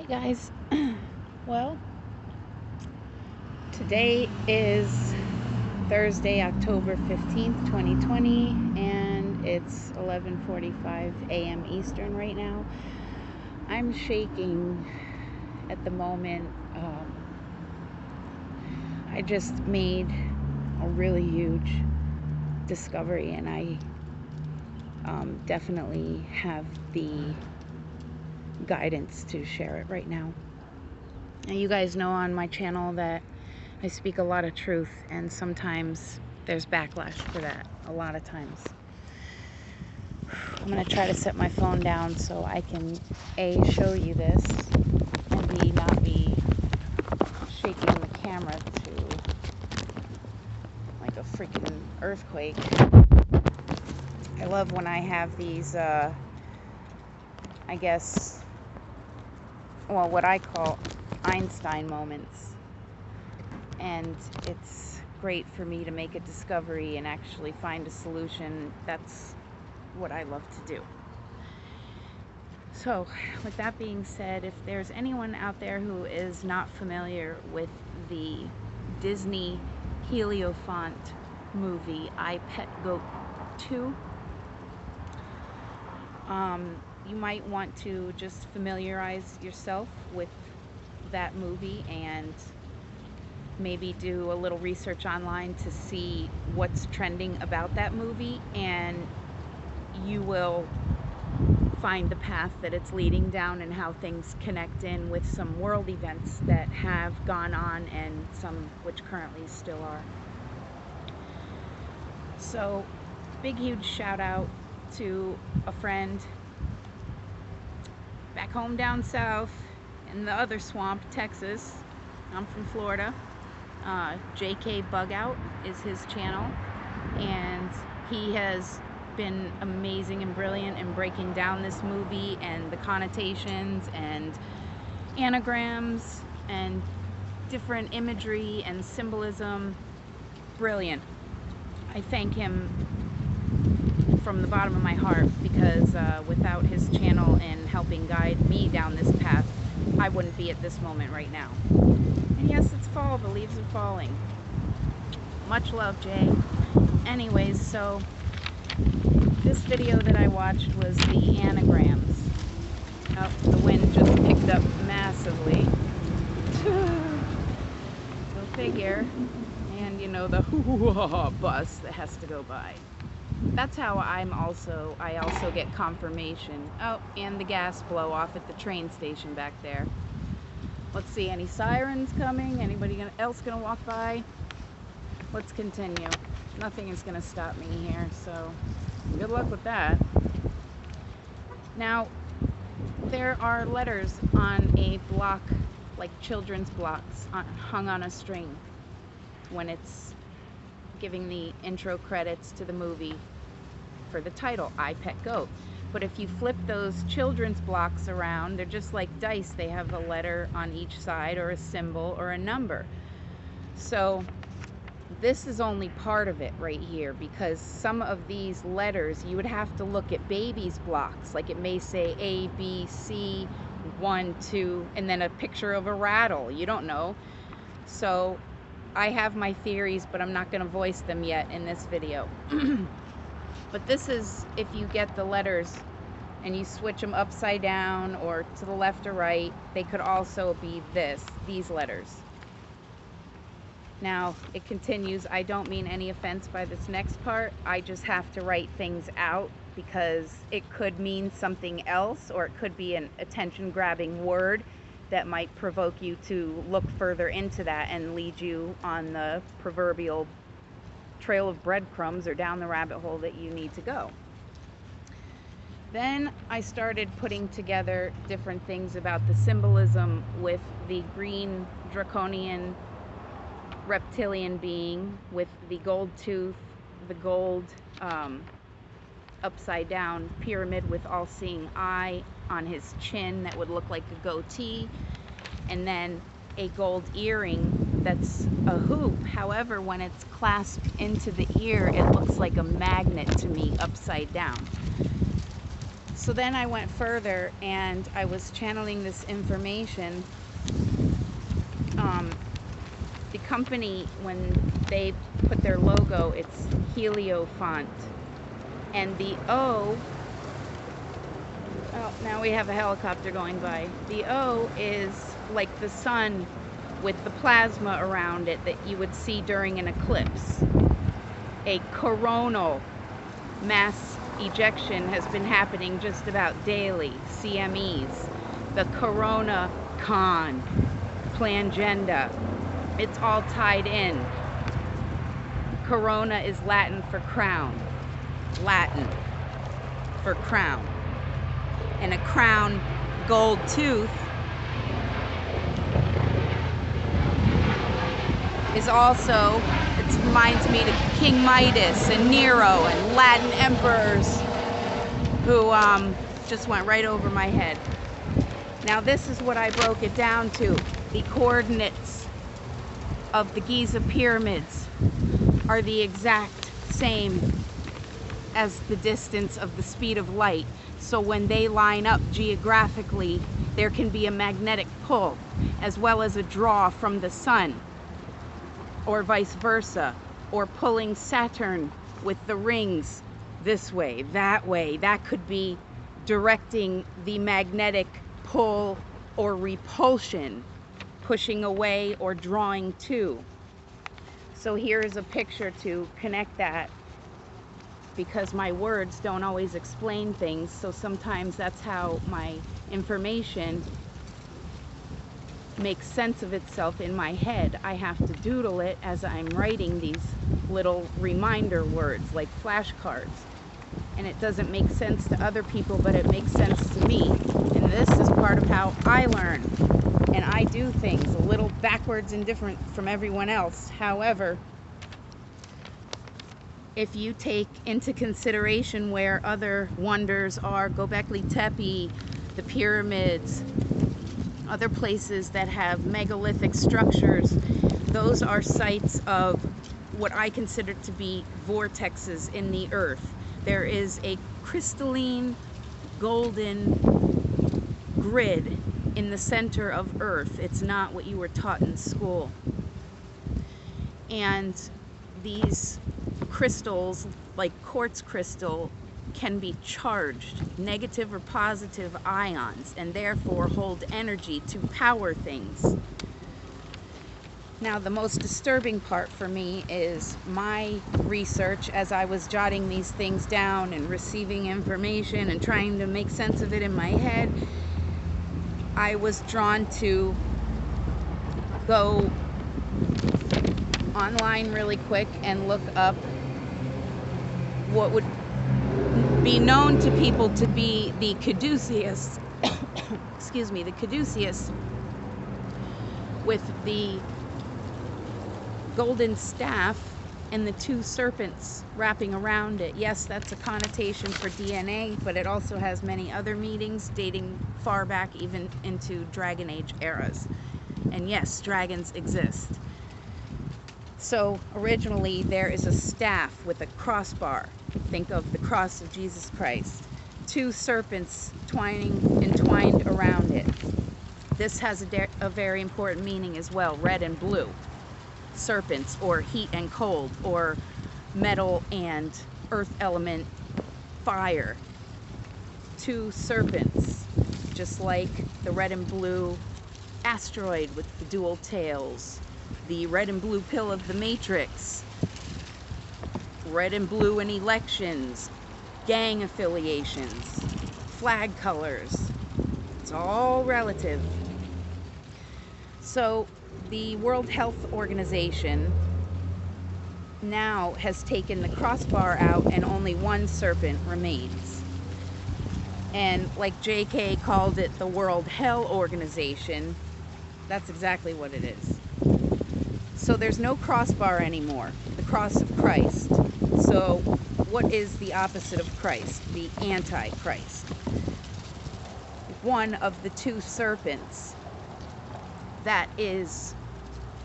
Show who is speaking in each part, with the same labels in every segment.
Speaker 1: Guys, well, today is Thursday, October 15th, 2020, and it's 11:45 a.m. Eastern right now. I'm shaking at the moment. I just made a really huge discovery, and I definitely have the guidance to share it right now. Now, you guys know on my channel that I speak a lot of truth, and sometimes there's backlash for that, a lot of times. I'm going to try to set my phone down so I can A, show you this, and B, not be shaking the camera to like a freaking earthquake. I love when I have these, I guess, well, what I call Einstein moments. And it's great for me to make a discovery and actually find a solution. That's what I love to do. So, with that being said, if there's anyone out there who is not familiar with the Disney Heliofant movie, I Pet Goat 2, you might want to just familiarize yourself with that movie and maybe do a little research online to see what's trending about that movie, and you will find the path that it's leading down and how things connect in with some world events that have gone on and some which currently still are. So, big huge shout out to a friend back home down south in the other swamp, Texas. I'm from Florida. jkbugout is his channel, and he has been amazing and brilliant in breaking down this movie and the connotations and anagrams and different imagery and symbolism. Brilliant. I thank him from the bottom of my heart, because without his channel and helping guide me down this path, I wouldn't be at this moment right now. And yes, it's fall, the leaves are falling. Much love, Jay. Anyways, so this video that I watched was the anagrams. Oh, the wind just picked up massively. Go figure. And you know, the bus that has to go by. That's how I also get confirmation. Oh, and the gas blow off at the train station back there. Let's see, any sirens coming? Anybody else gonna walk by? Let's continue. Nothing is gonna stop me here, so good luck with that. Now, there are letters on a block, like children's blocks, hung on a string when it's giving the intro credits to the movie for the title, I Pet Goat. But if you flip those children's blocks around, they're just like dice. They have a letter on each side, or a symbol, or a number. So this is only part of it right here, because some of these letters, you would have to look at baby's blocks. Like it may say A, B, C, 1, 2, and then a picture of a rattle. You don't know. So I have my theories, but I'm not going to voice them yet in this video. But this is, if you get the letters and you switch them upside down or to the left or right, they could also be these letters. Now, it continues. I don't mean any offense by this next part. I just have to write things out, because it could mean something else, or it could be an attention-grabbing word that might provoke you to look further into that and lead you on the proverbial trail of breadcrumbs or down the rabbit hole that you need to go. Then I started putting together different things about the symbolism with the green draconian reptilian being with the gold tooth, the gold upside down pyramid with all-seeing eye on his chin that would look like a goatee, and then a gold earring that's a hoop. However, when it's clasped into the ear, it looks like a magnet to me upside down. So then I went further and I was channeling this information. The company, when they put their logo, it's Helio font. And the O, oh, now we have a helicopter going by. The O is like the sun with the plasma around it that you would see during an eclipse. A coronal mass ejection has been happening just about daily, CMEs. The corona con, plangenda, it's all tied in. Corona is Latin for crown. Latin for crown. And a crown gold tooth is also, it reminds me of King Midas and Nero and Latin emperors who just went right over my head. Now this is what I broke it down to. The coordinates of the Giza pyramids are the exact same as the distance of the speed of light. So when they line up geographically, there can be a magnetic pull as well as a draw from the sun, or vice versa, or pulling Saturn with the rings this way, that way. That could be directing the magnetic pull or repulsion, pushing away or drawing to. So here is a picture to connect that, because my words don't always explain things, so sometimes that's how my information makes sense of itself in my head. I have to doodle it as I'm writing these little reminder words like flashcards. And it doesn't make sense to other people, but it makes sense to me. And this is part of how I learn. And I do things a little backwards and different from everyone else. However, if you take into consideration where other wonders are, Göbekli Tepe, the pyramids, other places that have megalithic structures, those are sites of what I consider to be vortexes in the earth. There is a crystalline golden grid in the center of earth. It's not what you were taught in school. And these crystals, like quartz crystal, can be charged, negative or positive ions, and therefore hold energy to power things. Now, the most disturbing part for me is my research as I was jotting these things down and receiving information and trying to make sense of it in my head. I was drawn to go online really quick and look up what would be known to people to be the caduceus, excuse me, the caduceus with the golden staff and the two serpents wrapping around it. Yes, that's a connotation for DNA, but it also has many other meanings dating far back even into Dragon Age eras. And yes, dragons exist. So originally there is a staff with a crossbar. Think of the cross of Jesus Christ. Two serpents entwined around it. This has a very important meaning as well, red and blue. Serpents, or heat and cold, or metal and earth element, fire. Two serpents, just like the red and blue asteroid with the dual tails, the red and blue pill of the Matrix, red and blue in elections, gang affiliations, flag colors. It's all relative. So the World Health Organization now has taken the crossbar out and only one serpent remains. And like JK called it the World Hell Organization, that's exactly what it is. So there's no crossbar anymore, the cross of Christ. So what is the opposite of Christ? The Antichrist. One of the two serpents, that is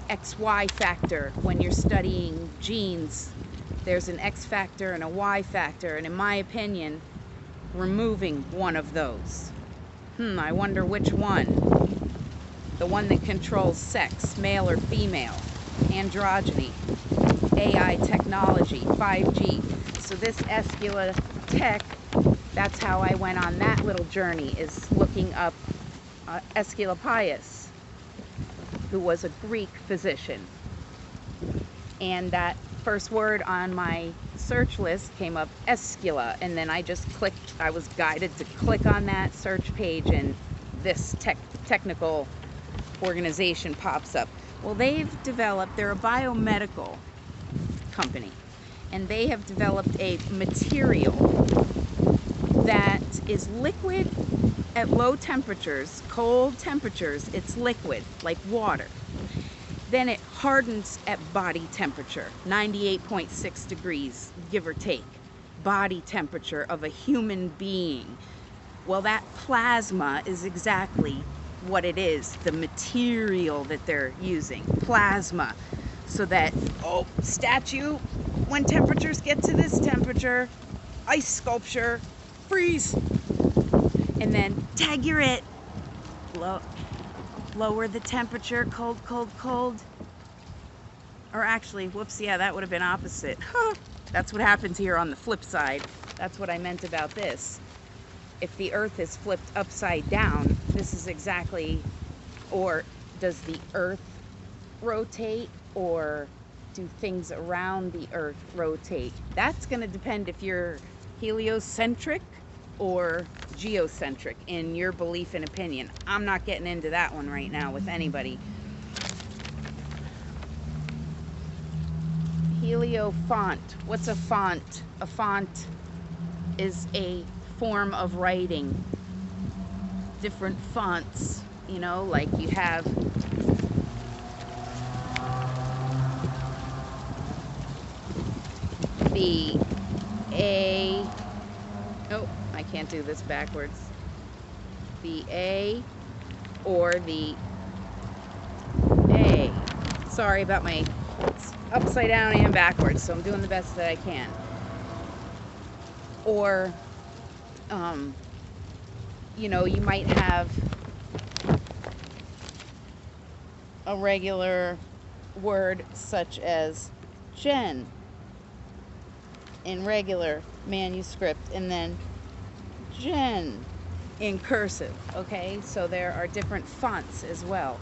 Speaker 1: XY factor. When you're studying genes, there's an X factor and a Y factor, and in my opinion, removing one of those. I wonder which one. The one that controls sex, male or female, androgyny, AI technology, 5G. So this Escula tech, that's how I went on that little journey, is looking up Aesculapius, who was a Greek physician. And that first word on my search list came up, Escula, and then I just clicked. I was guided to click on that search page, and this technical organization pops up. Well, they're a biomedical company, and they have developed a material that is liquid at low temperatures, cold temperatures. It's liquid, like water. Then it hardens at body temperature, 98.6 degrees, give or take, body temperature of a human being. Well, that plasma is exactly what it is, the material that they're using, plasma. So that, statue, when temperatures get to this temperature, ice sculpture, freeze. And then tag you're it. Lower the temperature, cold, cold, cold. Or actually, whoops, yeah, that would have been opposite. That's what happens here on the flip side. That's what I meant about this. If the earth is flipped upside down, this is exactly, or does the earth rotate, or do things around the earth rotate? That's going to depend if you're heliocentric or geocentric in your belief and opinion. I'm not getting into that one right now with anybody. Heliofont. What's a font? A font is a form of writing. Different fonts, you know, like you have the A. Oh, I can't do this backwards. The A or the A. Sorry about my, it's upside down and backwards, so I'm doing the best that I can. Or, you know, you might have a regular word such as Jen in regular manuscript, and then Jen in cursive. Okay, so there are different fonts as well,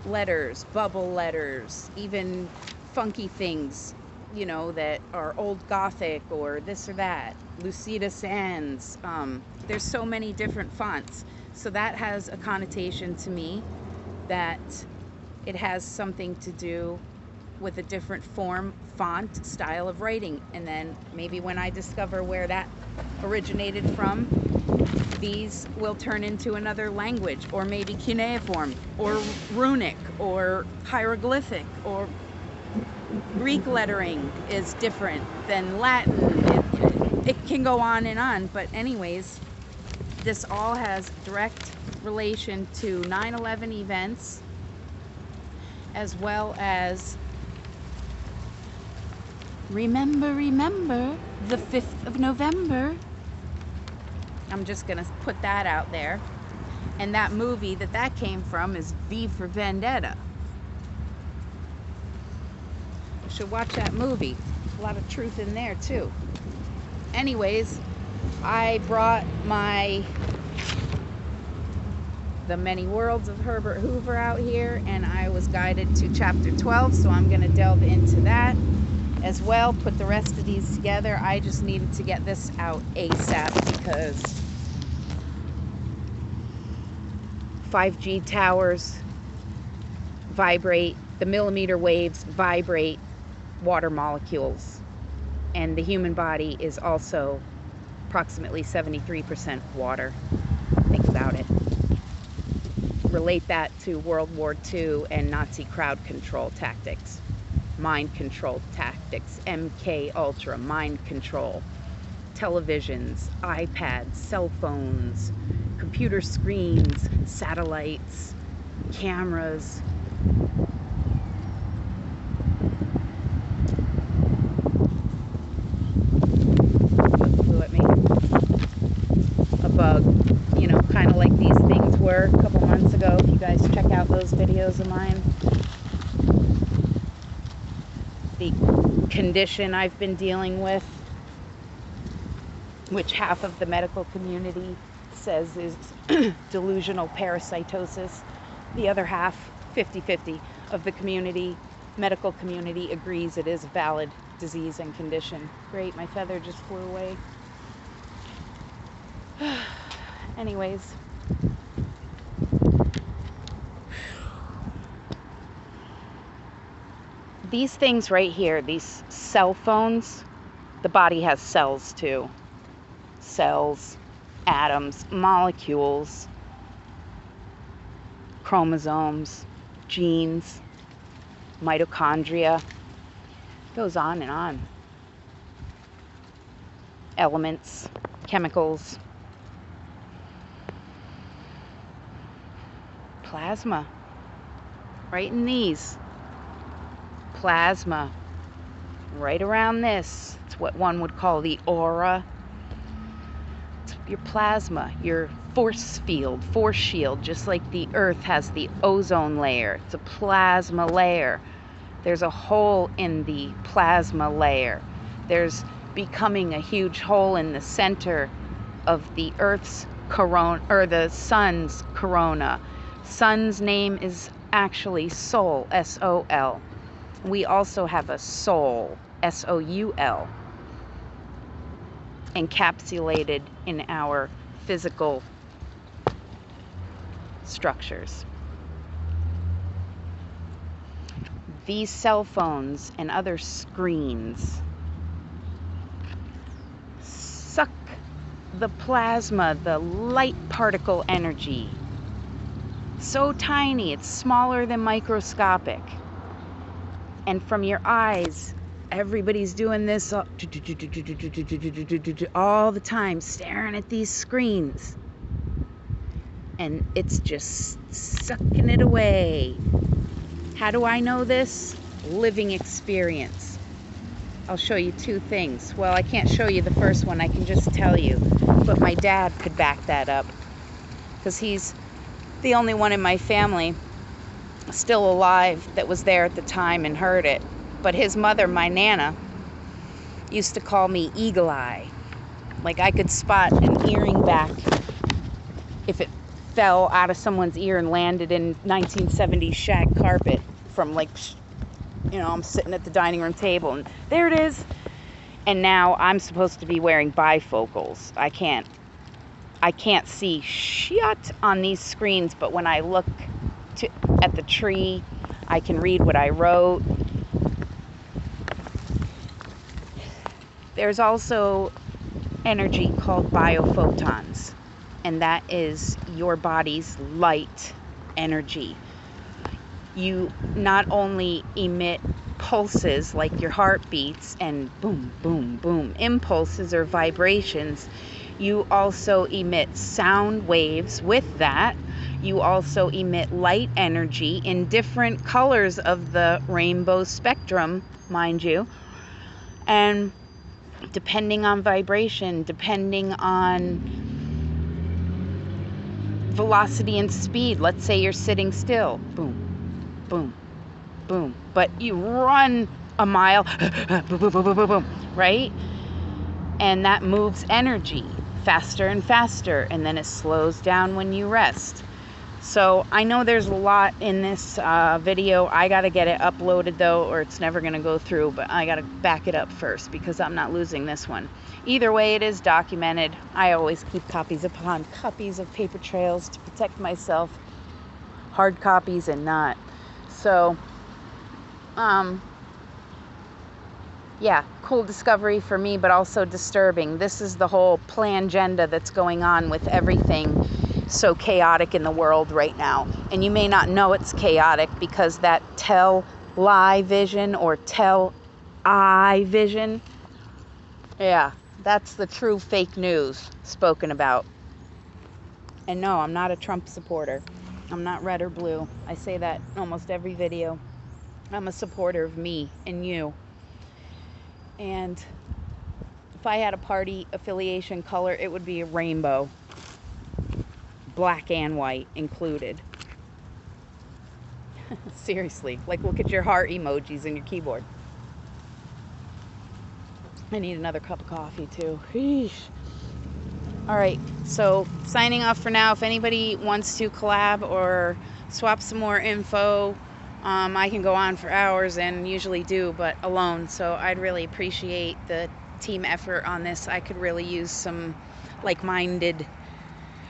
Speaker 1: letters, bubble letters, even funky things, you know, that are old Gothic or this or that, Lucida Sans. There's so many different fonts, so that has a connotation to me that it has something to do with a different form, font, style of writing. And then maybe when I discover where that originated from, these will turn into another language, or maybe cuneiform, or runic, or hieroglyphic, or Greek lettering is different than Latin. It can go on and on, but anyways, this all has direct relation to 9/11 events, as well as remember the 5th of November. I'm just gonna put that out there. And that movie that came from is V for Vendetta. You should watch that movie. A lot of truth in there too. Anyways, I brought The Many Worlds of Herbert Hoover out here, and I was guided to chapter 12, so I'm going to delve into that as well, put the rest of these together. I just needed to get this out ASAP because 5G towers vibrate, the millimeter waves vibrate water molecules, and the human body is also approximately 73% water. Think about it. Relate that to World War II and Nazi crowd control tactics, mind control tactics, MK Ultra, mind control, televisions, iPads, cell phones, computer screens, satellites, cameras. Blew at me. out those videos of mine. The condition I've been dealing with, which half of the medical community says is delusional parasitosis. The other half, 50-50, of the medical community agrees it is a valid disease and condition. Great, my feather just flew away. Anyways. These things right here, these cell phones, the body has cells too. Cells, atoms, molecules, chromosomes, genes, mitochondria, goes on and on. Elements, chemicals, plasma, right in these. Plasma, right around this. It's what one would call the aura. It's your plasma, your force field, force shield, just like the Earth has the ozone layer. It's a plasma layer. There's a hole in the plasma layer. There's becoming a huge hole in the center of the Earth's corona, or the sun's corona. Sun's name is actually Sol, S-O-L. We also have a soul, S-O-U-L, encapsulated in our physical structures. These cell phones and other screens suck the plasma, the light particle energy. So tiny, it's smaller than microscopic. And from your eyes, everybody's doing this all the time, staring at these screens. And it's just sucking it away. How do I know this? Living experience. I'll show you two things. Well, I can't show you the first one, I can just tell you. But my dad could back that up, because he's the only one in my family still alive that was there at the time and heard it. But his mother, my Nana, used to call me Eagle Eye. Like I could spot an earring back if it fell out of someone's ear and landed in 1970s shag carpet from, like, you know, I'm sitting at the dining room table and there it is. And now I'm supposed to be wearing bifocals. I can't see shit on these screens, but when I look at the tree, I can read what I wrote. There's also energy called biophotons, and that is your body's light energy. You not only emit pulses like your heartbeats and boom, boom, boom, impulses or vibrations, you also emit sound waves with that. You also emit light energy in different colors of the rainbow spectrum, mind you. And depending on vibration, depending on velocity and speed, let's say you're sitting still, boom, boom, boom. But you run a mile, boom, boom, boom, boom, boom, boom, right? And that moves energy faster and faster, and then it slows down when you rest. So I know there's a lot in this video. I gotta get it uploaded though, or it's never gonna go through, but I gotta back it up first because I'm not losing this one. Either way, it is documented. I always keep copies upon copies of paper trails to protect myself, hard copies and not. So yeah, cool discovery for me, but also disturbing. This is the whole plan-genda that's going on with everything so chaotic in the world right now. And you may not know it's chaotic because that tell-lie vision or tell-I vision, yeah, that's the true fake news spoken about. And no, I'm not a Trump supporter. I'm not red or blue. I say that in almost every video. I'm a supporter of me and you. And if I had a party affiliation color, it would be a rainbow. Black and white included. Seriously, like look at your heart emojis in your keyboard. I need another cup of coffee too. Eesh. All right, so signing off for now. If anybody wants to collab or swap some more info, I can go on for hours and usually do, but alone. So I'd really appreciate the team effort on this. I could really use some like-minded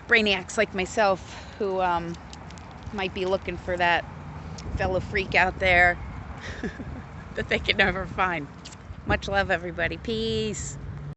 Speaker 1: brainiacs like myself who might be looking for that fellow freak out there that they could never find. Much love, everybody. Peace.